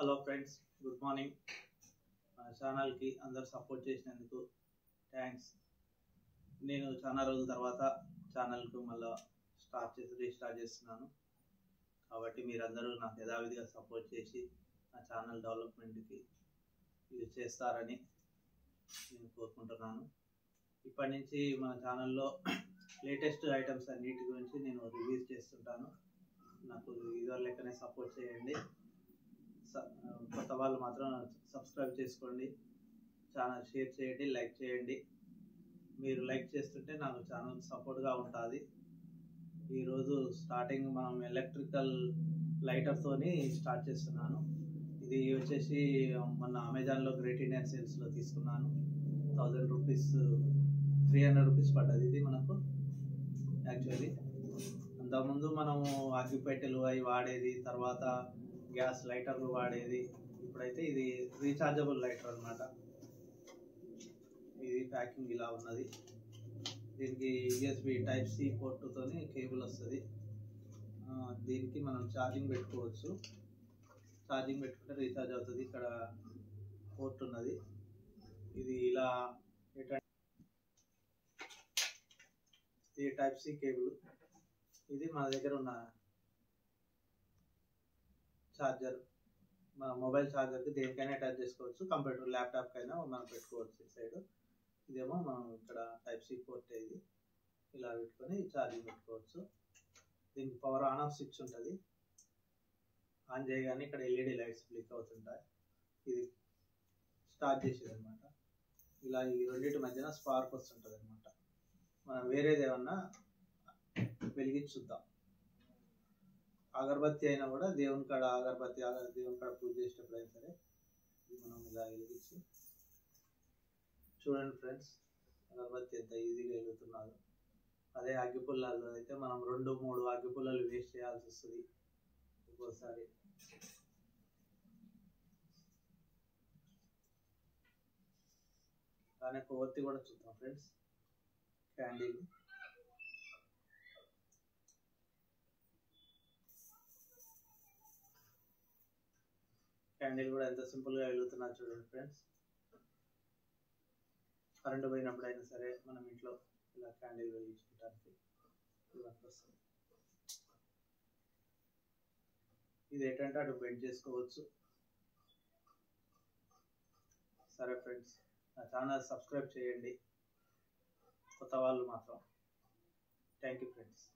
Hello friends, good morning. మన ఛానల్కి అందరు సపోర్ట్ చేసినందుకు థ్యాంక్స్. నేను చాలా రోజుల తర్వాత ఛానల్కు మళ్ళీ రీస్టార్ట్ చేస్తున్నాను. కాబట్టి మీరందరూ నాకు యథావిధిగా సపోర్ట్ చేసి నా ఛానల్ డెవలప్మెంట్కి యూజ్ చేస్తారని నేను కోరుకుంటున్నాను. ఇప్పటి నుంచి మన ఛానల్లో లేటెస్ట్ ఐటమ్స్ అన్నిటి గురించి నేను రివ్యూస్ చేస్తుంటాను. నాకు ఇదివరకు లెక్కనే సపోర్ట్ చేయండి. కొత్త వాళ్ళు మాత్రం సబ్స్క్రైబ్ చేసుకోండి, ఛానల్ షేర్ చేయండి, లైక్ చేయండి. మీరు లైక్ చేస్తుంటే నాకు ఛానల్ సపోర్ట్గా ఉంటుంది. ఈరోజు స్టార్టింగ్ మనం ఎలక్ట్రికల్ లైటర్తోని స్టార్ట్ చేస్తున్నాను. ఇది వచ్చేసి మొన్న అమెజాన్లో గ్రేట్ ఇండియన్ సేల్స్లో తీసుకున్నాను. 1000 రూపీస్, 300 రూపీస్ పడ్డది ఇది మనకు. యాక్చువల్లీ అంతకుముందు మనము అగ్గిపెట్టెలు అవి వాడేది, తర్వాత గ్యాస్ లైటర్లు వాడేది. ఇప్పుడైతే ఇది రీఛార్జబుల్ లైటర్ అన్నమాట. ఇది ప్యాకింగ్ ఇలా ఉన్నది. దీనికి యూఎస్బి టైప్ సి పోర్టుతో కేబుల్ వస్తుంది. దీనికి మనం ఛార్జింగ్ పెట్టుకోవచ్చు. ఛార్జింగ్ పెట్టుకుంటే రీఛార్జ్ అవుతుంది. ఇక్కడ పోర్ట్ ఉన్నది. ఇది ఇలా ఇది టైప్ సి కేబుల్. ఇది మన దగ్గర ఉన్న ఛార్జర్. మన మొబైల్ ఛార్జర్కి దేనికైనా అటాచ్ చేసుకోవచ్చు. కంప్యూటర్, ల్యాప్టాప్కి అయినా మనం పెట్టుకోవచ్చు. ఈ సైడ్ ఇదేమో మనం ఇక్కడ టైప్ సి పోర్ట్. ఇది ఇలా పెట్టుకొని ఛార్జింగ్ పెట్టుకోవచ్చు. దీనికి పవర్ ఆన్ ఆఫ్ స్విచ్ ఉంటుంది. ఆన్ చేయగానే ఇక్కడ ఎల్ఈడి లైట్స్ బ్లిక్ అవుతుంటాయి. ఇది స్టార్ట్ చేసేది అనమాట. ఇలా ఈ రెండింటి మధ్యన స్పార్క్ వస్తుంటుంది అనమాట. మనం వేరేది ఏమన్నా వెలిగించి చూద్దాం. అగరబత్తి అయినా కూడా దేవుని కాడ దేవుని కాడ పూజ చేసేటప్పుడు అయినా సరే ఇది మనం ఇలా వెలిగించి చూడండి ఫ్రెండ్స్, అగరబత్తి ఎంత ఈజీగా వెలుగుతున్నారు. అదే అగ్గిపుల్లలు అయితే మనం 2-3 అగ్గిపుల్లలు వేస్ట్ చేయాల్సి వస్తుంది ఒక్కోసారి. కానీ కొవ్వొత్తి కూడా చూద్దాం ఫ్రెండ్స్. క్యాండిల్ కూడా ఎంత సింపుల్గా వెలుగుతున్నారు చూడండి ఫ్రెండ్స్. కరెంటు పోయినప్పుడు అయినా సరే మనం ఇంట్లో ఇలా క్యాండిల్ వెలిగించుకోవడానికి వస్తుంది. ఇది ఏంటంటే అటు బెండ్ చేసుకోవచ్చు. సరే ఫ్రెండ్స్, నా ఛానల్ సబ్స్క్రైబ్ చేయండి కొత్త వాళ్ళు మాత్రం. Thank you friends.